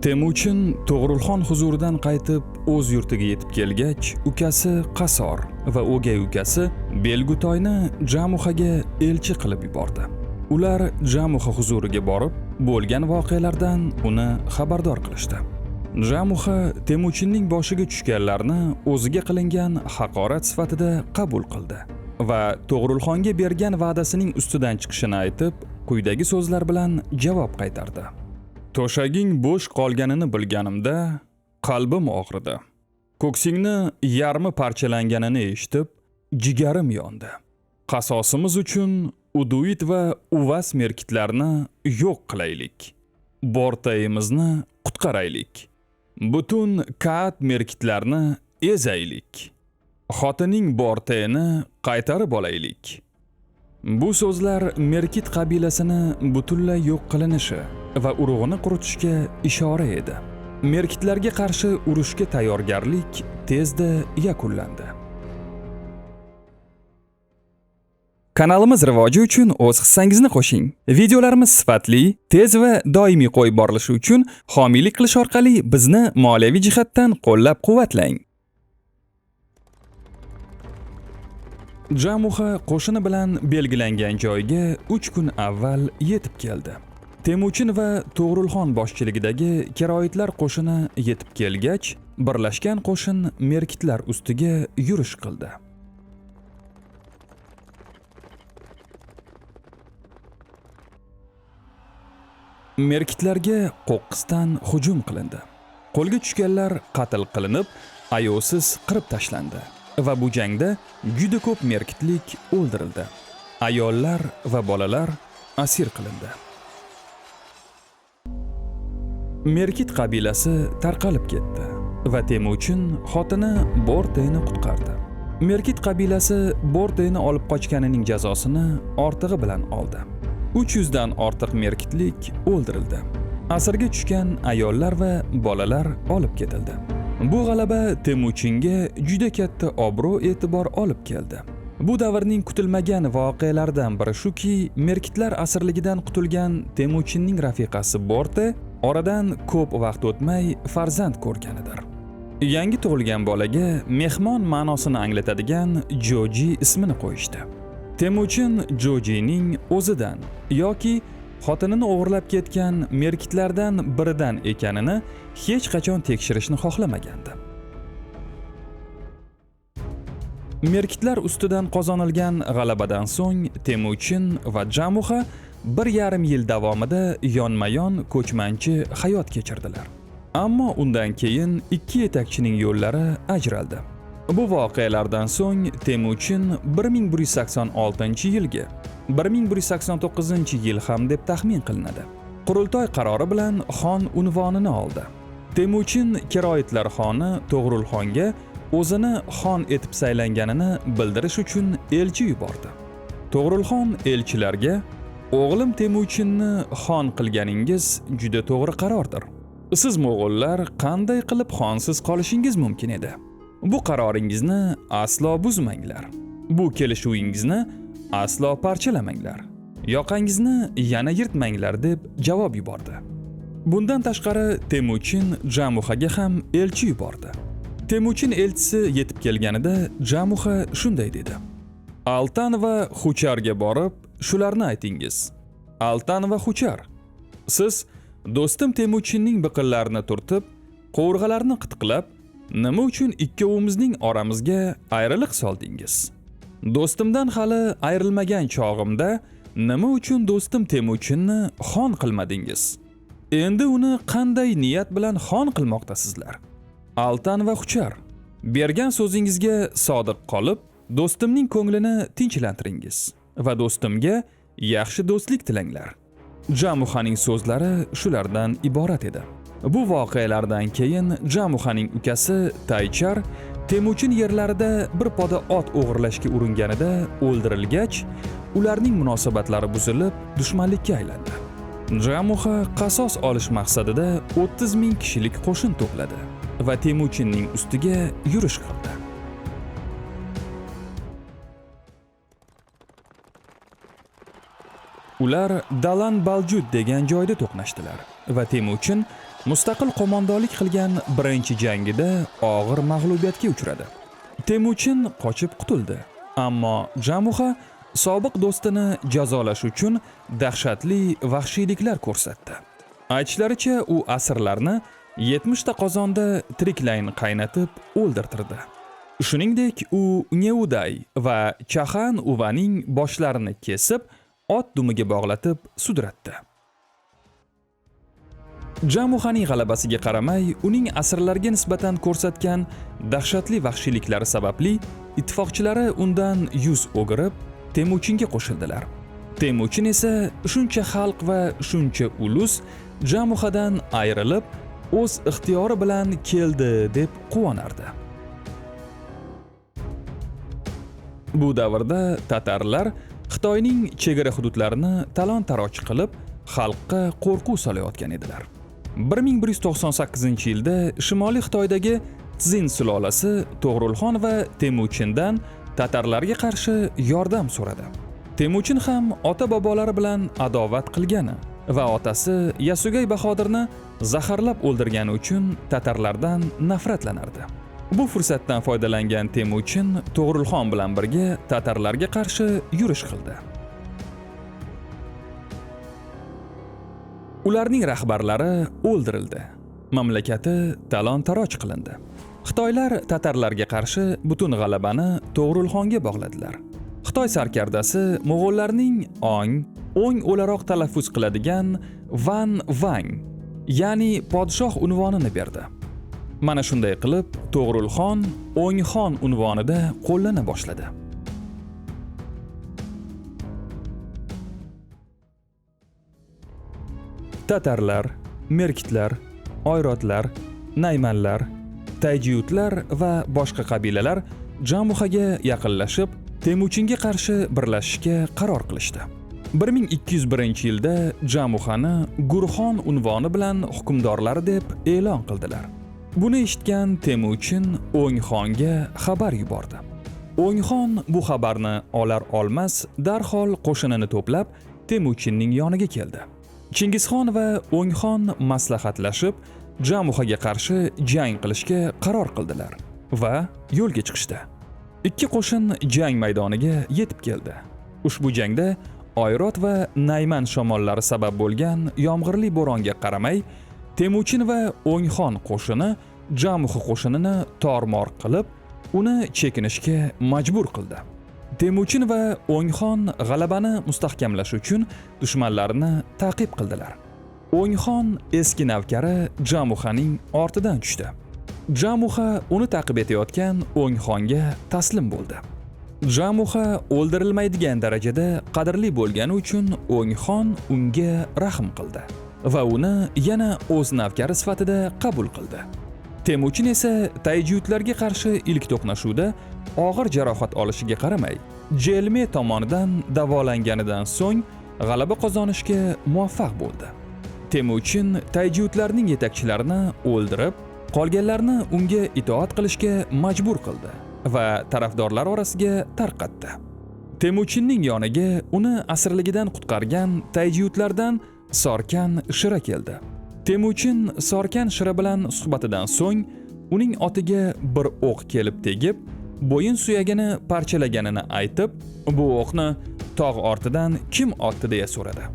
Temujin To'g'rilxon huzuridan qaytib o'z yurtiga yetib kelgach, ukasi Qasor va o'gay ukasi Belgutoyni Jamuhaga elchi qilib yubordi. Ular Jamuha huzuriga borib, bo'lgan voqealardan uni xabardor qilishdi. Jamuha Temujinning boshiga tushganlarni o'ziga qilingan haqorat sifatida qabul qildi va To'g'rilxonga bergan va'dasining ustidan chiqishini aytib, quyidagi so'zlar bilan javob qaytardi. To'shaging bo'sh qolganini bilganimda qalbim og'ridi. Ko'ksingni yarmi parchalanganini eshitib, jigarim yondi. Qasosimiz uchun Uduit va Uvas merkitlarni yo'q qilaylik. Bortayimizni qutqaraylik. Butun Kaat merkitlarni ezaylik. Xotining Bortayini qaytarib olaylik. Bu so'zlar Merkit qabilasini butunlay yo'q qilinishi va urug'ini quritishga ishora edi. Merkitlarga qarshi urushga tayyorgarlik tezda yakunlandi. Kanalimiz rivoji uchun o'z hissangizni qo'shing. Videolarimiz sifatli, tez va doimiy qo'yib borilishi uchun homiylik qilish orqali bizni moliyaviy jihatdan qo'llab-quvvatlang. Jamuha qo'shini bilan belgilangan joyga 3 kun avval yetib keldi. Temujin va To'g'rilxon boshchiligidagi keroyitlar qo'shini yetib kelgach, birlashgan qo'shin merkitlar ustiga yurish qildi. Merkitlarga qo'qqisdan hujum qilindi. Qo'lga tushganlar qatl qilinib, ayovsiz qirib tashlandi va bu jangda juda ko'p merkitlik o'ldirildi. Ayollar va bolalar asir qilindi. Merkit qabilasi tarqalib ketdi va Temujin xotini Bortayni qutqardi. Merkit qabilasi Bortayni olib qochganining jazosini ortig'i bilan oldi. 300 dan ortiq merkitlik o'ldirildi. Asirga tushgan ayollar va bolalar olib ketildi. Bu g'alaba Temujinga juda katta obro'-e'tibor olib keldi. Bu davrning kutilmagan voqealaridan biri shuki, merkitlar asirligidan qutulgan Temujinning rafiqasi Borta oradan ko'p vaqt o'tmay farzand ko'rganidir. Yangi tug'ilgan bolaga mehmon ma'nosini anglatadigan Joji ismini qo'yishdi. Temujin Jojining o'zidan yoki xotinini o'g'irlab ketgan merkitlardan biridan ekanini hech qachon tekshirishni xohlamagandi. Merkitlar ustidan qozonilgan g'alabadan so'ng Temujin va Jamuha 1,5 yil davomida yonma-yon ko'chmanchi hayot kechirdilar. Ammo undan keyin ikki yetakchining yo'llari ajraldi. Bu voqealardan so'ng Temujin 1186-yilga 1189-yil ham deb taxmin qilinadi. Qurultoy qarori bilan xon unvonini oldi. Temujin keroyitlar xoni To'g'rilxonga o'zini xon etib saylanganini bildirish uchun elchi yubordi. To'g'rilxon elchilarga "O'g'lim Temujinni xon qilganingiz juda to'g'ri qarordir. Siz mo'g'ullar qanday qilib xonsiz qolishingiz mumkin edi? Bu qaroringizni aslo buzmanglar. Bu kelishuvingizni aslo parchalamanglar. Yoqangizni yana yirtmanglar" deb javob yubordi. Bundan tashqari Temujin Jamuhaga ham elchi yubordi. Temujin elchisi yetib kelganida Jamuha shunday dedi: "Altan va Xucharga borib, shularni aytingiz. Altan va Xuchar, siz do'stim Temujinning biqillarini turtib, qo'rg'alarni qitqilab, nima uchun ikkovimizning oramizga ayriliq soldingiz? Do'stimdan hali ayrilmagan chog'imda nima uchun do'stim Temujinni xon qilmadingiz? Endi uni qanday niyat bilan xon qilmoqdasizlar? Altan va Xuchar, bergan so'zingizga sodiq qolib, do'stimning ko'nglini tinchlantiringiz va do'stimga yaxshi do'stlik tilanglar." Jamuhaning so'zlari shulardan iborat edi. Bu voqealardan keyin Jamuhaning ukasi Taychar Temujin yerlarida bir poda ot o'g'irlashga uringanida o'ldirilgach, ularning munosabatlari buzilib, dushmanlikka aylandi. Jamuha qasos olish maqsadida 30 ming kishilik qo'shin to'pladi va Temujinning ustiga yurish qildi. Ular Dalan Baljud degan joyda to'qnashdilar va Temujin mustaqil qo'mondonlik qilgan birinchi jangida og'ir mag'lubiyatga uchradi. Temujin qochib qutuldi, ammo Jamuxa sobiq do'stini jazolash uchun dahshatli vahshiyliklar ko'rsatdi. Aytishlaricha, u asirlarni 70 ta qozonda tiriklayin qaynatib o'ldirtirdi. Shuningdek, u Neuday va Chahan Uvaning boshlarini kesib, ot dumiga bog'latib sudratdi. Jamuxaning g'alabasiga qaramay, uning asirlarga nisbatan ko'rsatgan dahshatli vahshiyliklari sababli ittifoqchilari undan yuz o'girib, Temujinga qo'shildilar. Temujin esa shuncha xalq va shuncha ulus Jamuxadan ayrilib, o'z ixtiyori bilan keldi deb quvonardi. Bu davrda tatarlar Xitoyning chegara hududlarini talon-taroj qilib, xalqqa qo'rquv solayotgan edilar. 1198-yilda Shimoliy Xitoydagi Tsin sulolasi To'g'rulxon va Temujindan tatarlarga qarshi yordam so'radi. Temujin ham ota-bobolari bilan adovat qilgani va otasi Yasugay Bahodirni zaharlab o'ldirgani uchun tatarlardan nafratlanardi. Bu fursatdan foydalangan Temujin To'g'rulxon bilan birga tatarlarga qarshi yurish qildi. Ularning rahbarlari o'ldirildi. Mamlakati talon-taroj qilindi. Xitoylar tatarlarga qarshi butun g'alabani To'g'rulxonga bog'ladilar. Xitoy sarkardasi Mo'g'ollarning o'ng o'laroq talaffuz qiladigan Van Vang, ya'ni podshoh unvonini berdi. Mana shunday qilib, To'g'rulxon O'ngxon unvonida qo'llana boshladi. Tatarlar, merkitlar, oyrotlar, naymanlar, tayjiyutlar va boshqa qabilalar Jamuxaga yaqinlashib, Temujinga qarshi birlashishga qaror qilishdi. 1201-yilda Jamuxani Gurxon unvoni bilan hukmdorlari deb e'lon qildilar. Buni eshitgan Temujin O'ngxonga xabar yubordi. O'ngxon bu xabarni olar-olmas darhol qo'shinini to'plab Temujinning yoniga keldi. Chingizxon va O'ngxon maslahatlashib, Jamuxaga qarshi jang qilishga qaror qildilar va yo'lga chiqishdi. Ikki qo'shin jang maydoniga yetib keldi. Ushbu jangda Oyrot va Nayman shamollari sabab bo'lgan yomg'irli bo'ronga qaramay, Temujin va O'ngxon qo'shini Jamuxa qo'shinini tor-mor qilib, uni chekinishga majbur qildi. Temujin va O'ngxon g'alabani mustahkamlash uchun dushmanlarini ta'qib qildilar. O'ngxon eski navkari Jamuxaning ortidan tushdi. Jamuxa uni ta'qib etayotgan O'ngxonga taslim bo'ldi. Jamuxa o'ldirilmaydigan darajada qadrli bo'lgani uchun O'ngxon unga rahm qildi va uni yana o'z navkari sifatida qabul qildi. Temujin esa tayjiyutlarga qarshi ilk to'qnashuvda og'ir jarohat olishiga qaramay, Jelme tomonidan davolanganidan so'ng g'alaba qozonishga muvaffaq bo'ldi. Temujin tayjiyutlarning yetakchilarini o'ldirib, qolganlarni unga itoat qilishga majbur qildi va tarafdorlar orasiga tarqatdi. Temujinning yoniga uni asirligidan qutqargan tayjiyutlardan Sorkan Shira keldi. Temujin Sorkan Shira bilan suhbatidan so'ng uning otiga bir o'q kelib tegib, bo'yin suyagini parchalaganini aytib, bu o'qni tog' ortidan kim otdi deya so'radi.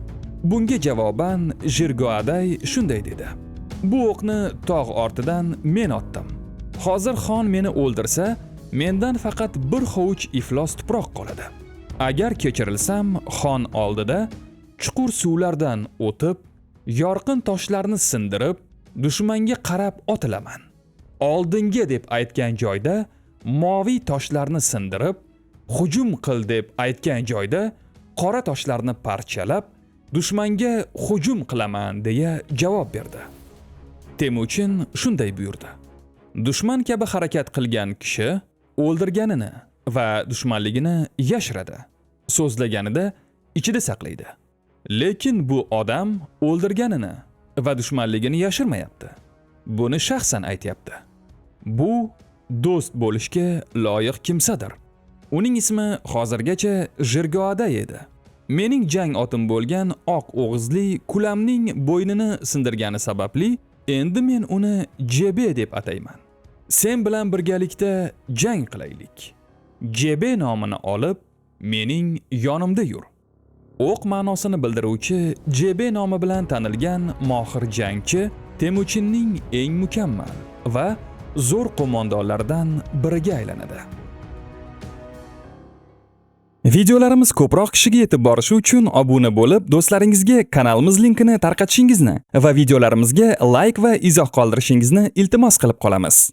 Bunga javoban Jirgoaday shunday dedi: "Bu o'qni tog' ortidan men otdim. Hozir xon meni o'ldirsa, mendan faqat bir hovuch iflos tuproq qoladi. Agar kechirilsam, xon oldida chuqur suvlardan o'tib, yorqin toshlarni sindirib, dushmanga qarab otilaman. Oldinga deb aytgan joyda moviy toshlarni sindirib, hujum qil deb aytgan joyda qora toshlarni parchalab, dushmanga hujum qilaman" deya javob berdi. Temujin shunday buyurdi: "Dushman kabi harakat qilgan kishi o'ldirganini va dushmanligini yashiradi. So'zlaganida ichida saqlaydi. Lekin bu odam o'ldirganini va dushmanligini yashirmayapti. Buni shaxsan aytyapti. Bu do'st bo'lishga loyiq kimsadir. Uning ismi hozirgacha Jirgoaday edi. Mening jang otim bo'lgan oq o'g'izli kulamning bo'ynini sindirgani sababli endi men uni JB deb atayman. Sen bilan birgalikda jang qilaylik. JB nomini olib, mening yonimda yur. O'q ma'nosini bildiruvchi JB nomi bilan tanilgan mohir jangchi Temuchinning eng mukammal va zo'r qo'mondonlaridan biriga aylanadi. Videolarimiz ko'proq kishiga yetib borishi uchun obuna bo'lib, do'stlaringizga kanalimiz linkini tarqatishingizni va videolarimizga like va izoh qoldirishingizni iltimos qilib qolamiz.